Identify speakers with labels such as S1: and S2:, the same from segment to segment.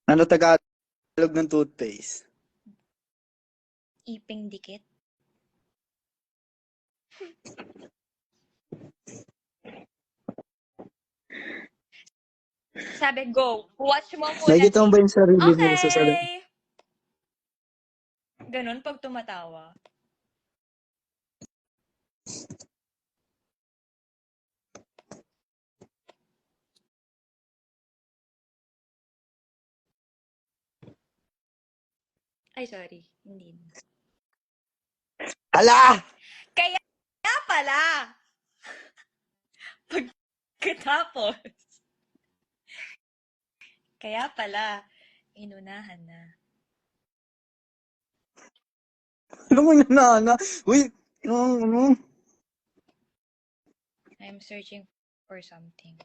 S1: Ano Tagalog ng toothpaste?
S2: Iping dikit. Sabi, go. Watch mo muna.
S1: Nakikita mo ba yung sarili mo sa salamin?
S2: Okay. Ganun pag tumatawa. Ay, sorry. Hindi.
S1: Ala!
S2: Kaya pala! Pagkatapos. Kaya pala, inunahan na.
S1: Ano mo na? Uy, ano?
S2: I'm searching for something.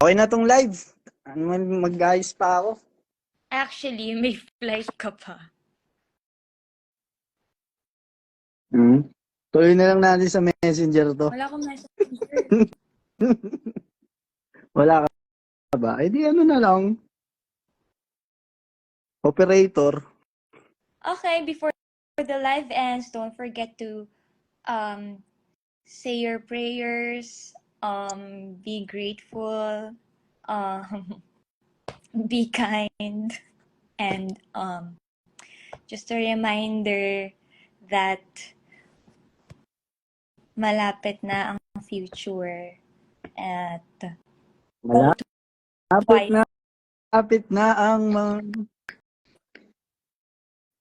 S1: Okay na tong live. Ano man, mag-ayos pa ako.
S2: Actually, may flight ka pa.
S1: Tuloy na lang natin sa messenger to.
S2: Wala akong messenger.
S1: Wala ka ba? Eh di ano na lang. Operator.
S2: Okay, before the live ends, don't forget to say your prayers, be grateful, be kind, and just a reminder that malapit na ang future at
S1: Malapit na ang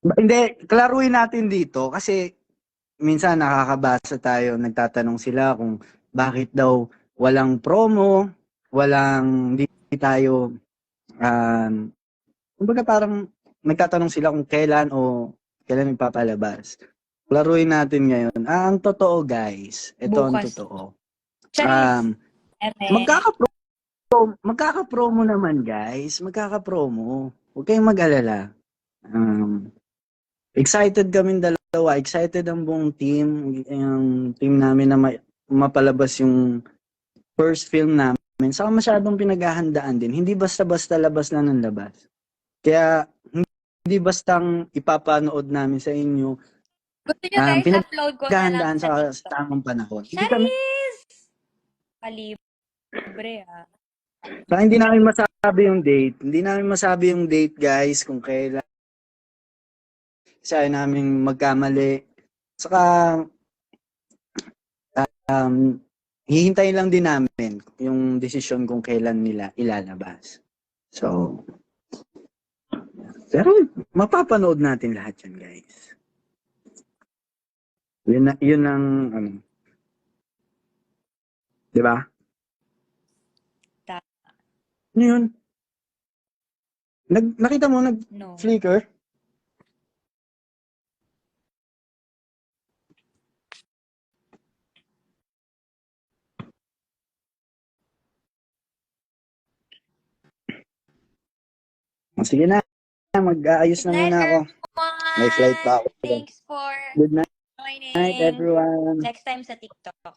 S1: Hindi, klaruhin natin dito kasi minsan nakakabasa tayo, nagtatanong sila kung bakit daw walang promo, hindi tayo, kumbaga parang nagtatanong sila kung kailan magpapalabas. Klaruhin natin ngayon. Ang totoo guys, ito ang
S2: bukas.
S1: totoo.
S2: Charis.
S1: Magkaka-promo naman guys, magkaka-promo. Huwag kayong mag-alala. Excited kaming dalawa, excited ang buong team, yung team namin na mapalabas yung first film namin. Saka masyadong pinaghahandaan din. Hindi basta-basta labas lang ng labas. Kaya hindi bastang ipapanood namin sa inyo.
S2: Gusto nyo guys, upload ko na lang sa TikTok.
S1: Sa tamang panahon.
S2: Charis! Kalibre ha.
S1: Saka hindi namin masabi yung date. Hindi namin masabi yung date guys kung kailan. Kasi ayaw namin magkamali. Saka hihintayin lang din namin yung desisyon kung kailan nila ilalabas. So, pero mapapanood natin lahat yan, guys. Yun ang, di ba? Ano yun? Nakita mo, nag-flicker? Sige na, mag-aayos na muna ako. May flight pa ako.
S2: Thanks for
S1: Good night,
S2: joining.
S1: everyone.
S2: Next time sa TikTok.